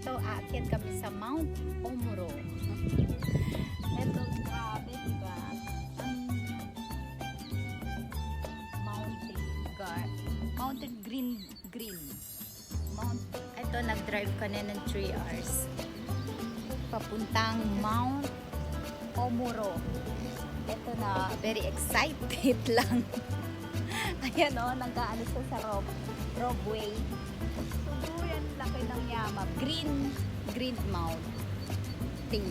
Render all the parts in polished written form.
Ito, aakyat kami sa Mount Omoro. Ito, grabe, diba? Ang mountain green. Ito, nag-drive ka na ng 3 hours. Papuntang Mount Omoro. Ito na, very excited lang. Ayan o, nag-aano sa roadway. So, yan, laki ng yama. Green mountain.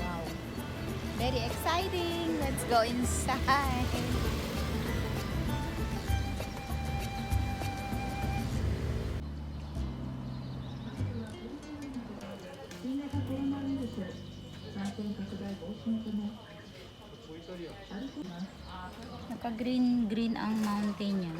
Wow. Very exciting. Let's go inside. Naka-green ang mountain niya.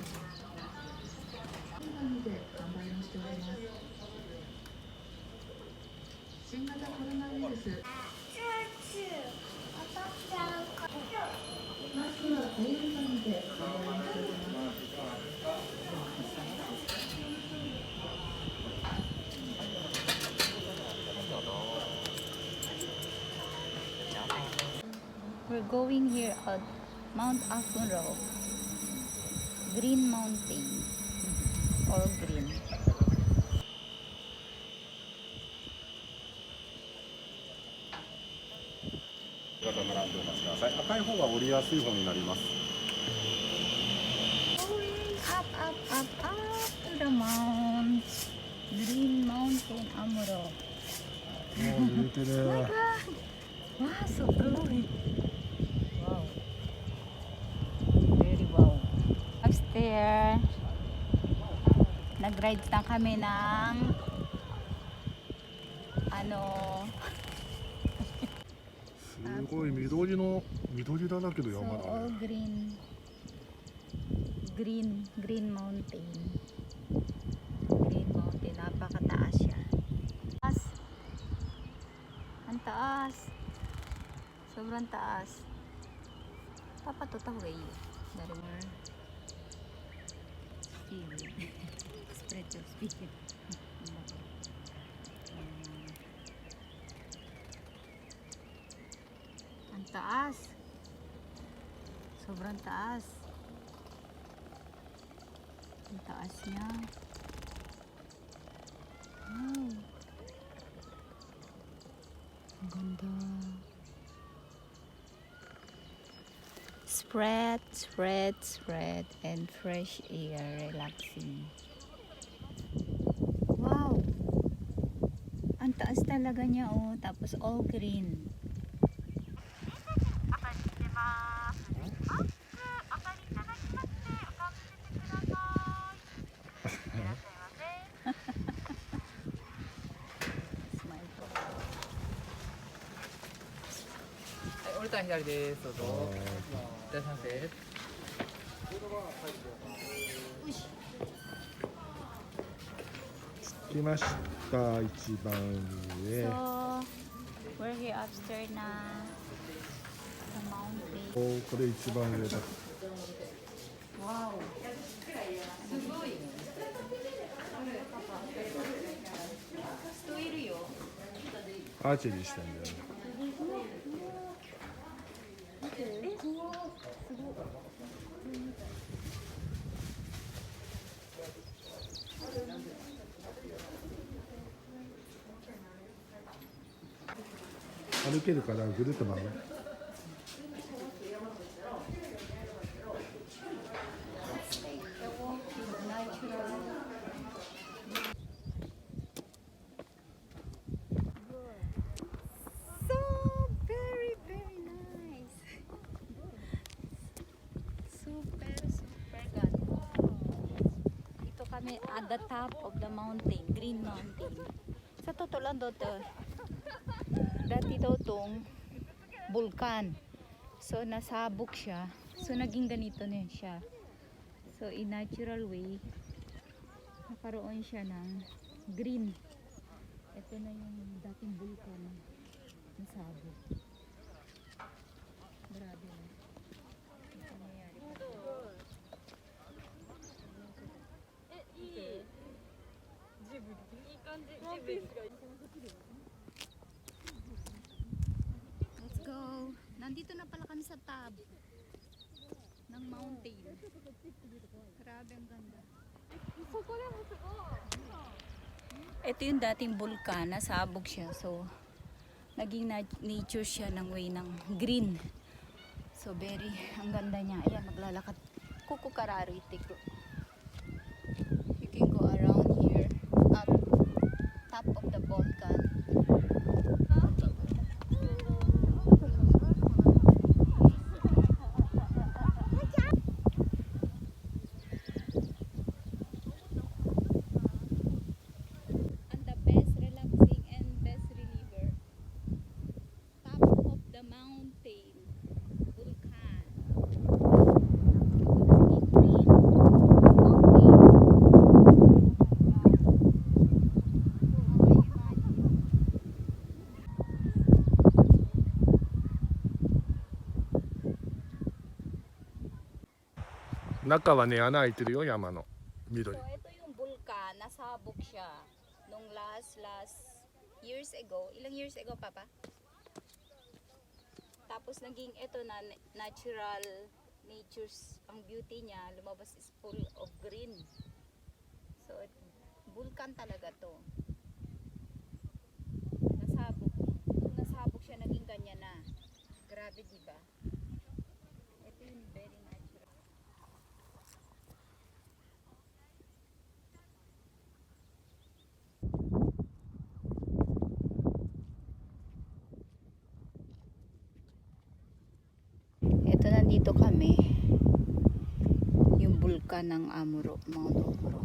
We're going here at Mount Afuro, Green Mountain, or green. 方並んでお待ちください。赤い方が降りやすい方になります。 Going up to the mount, Green Mountain Amuro. もう揺れてる。 Wow, so good. Wow. Very wow. Upstairs, nag-ride na kami ngすごい緑だらけの so 山だ all ね。 green mountain. Green mountain, napakataas siya. Ang taas. Sobrang taas. Papatutaway. Dari more speed. Spread your speed. Ang taas. Sobrang taas. Ang taas niya. Wow. Ang ganda. Spread and fresh air, relaxing. Wow. Ang taas talaga niya, oh. Tapos all green. Smile po. 降りたら左です。どうぞ。いらっしゃいませ。着きました一番上。 So, we're here upstairs na sa mountain. おこれ一番上だ。 Wow. すごい。人いるよ。アーチェリーしたんだよね。歩けるからぐるっと回る。 So very nice. Super ganda. Dito kami at the top of the mountain, Green Mountain. Sa totoo lang dati daw tong bulkan. So nasabog siya. So naging ganito na siya. So in natural way, nakaroon siya ng green. Ito na yung dating bulkan. Nasabog. Grabe na. Ano nangyayari pa rin? いい感 Let's go. Nandito na pala kami sa tab ng mountain. Grabe ang ganda. Ito yung dating bulkan, nasabog siya. So, naging nature siya ng way ng green. So, ang ganda niya. Ayan, maglalakad. Kukukarariti ko. You can go around here, up top of the volcan. And the best relaxing and best reliever. Top of the mountain. Volcan. Green mountain. Naka wa ne, ana開いてるよ、山の So,緑。ito yung bulkan. Nasabog siya nung last years ago. Ilang years ago, Papa? Tapos naging ito na natures ang beauty niya. Lumabas is full of green. So, bulkan talaga to. Nasabog. Nung nasabog siya, naging ganyan na. Grabe, diba? Ito yung very natural. Ito, nandito kami. Yung bulkan ng Amuro, Mount Amuro.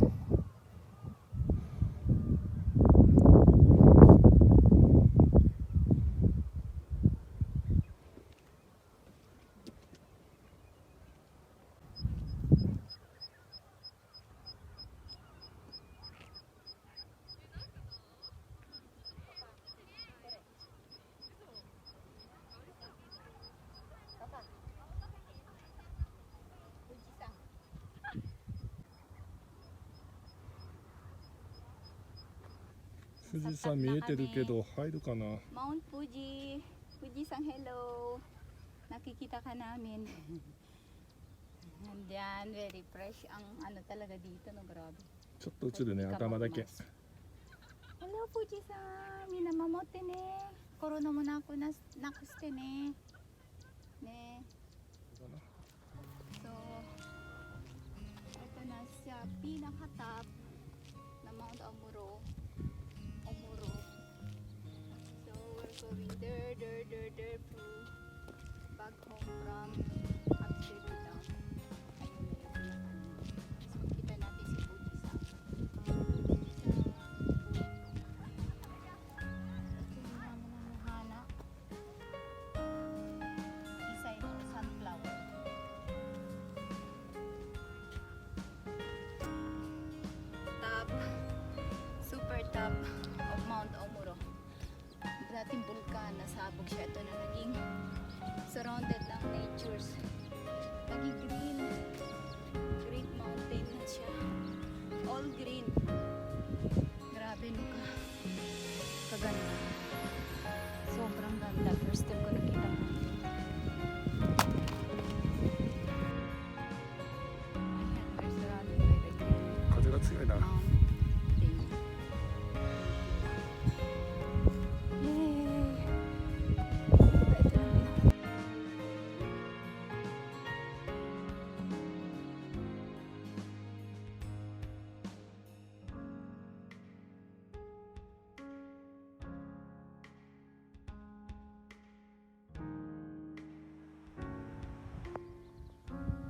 富士山見えてるけど入るかな。 Mount Fuji. Fuji-san, hello. Nakikita ka namin. Andiyan, very fresh ang ano talaga dito, no, grabe. ちょっと映るね、頭だけ。 Hello, Fuji-san. Minamamote ne. Corona mo na ako nakuste ne. Ne. So, ito na siya, pinaka-top na Mount Amuro. So, we're going there through back home from Amsterdam. Ayun na yung pinaka. So, kita natin si Fuji-san. Super top of Mount Omuro. Dating bulkan, nasabog siya. Ito na naging surrounded ng natures. Naging green. Green mountain na siya. All green. Grabe no ka. Kaganda. Sobrang ganda. First time ko nakita ko. Ayan, we're surrounded by the green 風が強いな。 mountain. Yay! Ito na.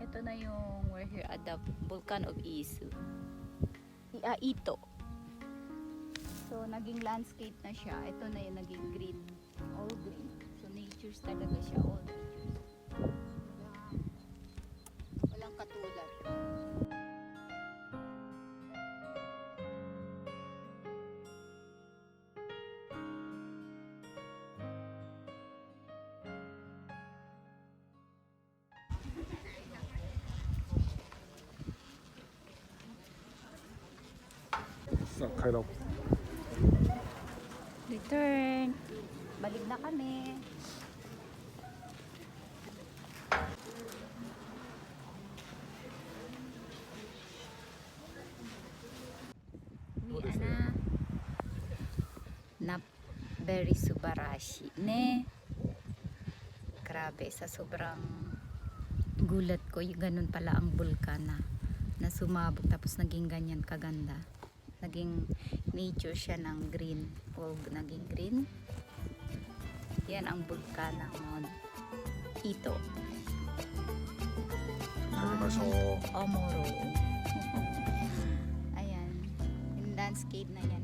Ito na yung we're here at the Volcan of Isu. Ito. So, naging landscape na siya. Ito na yung naging green. All green. So, natures talaga siya. All natures. Walang katulad.さあ帰ろう。Return. Balik na kami. Uwi na. Na very subarashi ne. Grabe, sa sobrang gulat ko, yung ganun pala ang bulkan na sumabog tapos naging ganyan kaganda. Naging nature siya ng green. O naging green. Yan ang bulkan ng Mount Ito. 食べましょう。 Omoro. Ayan. Yung landscape na yan.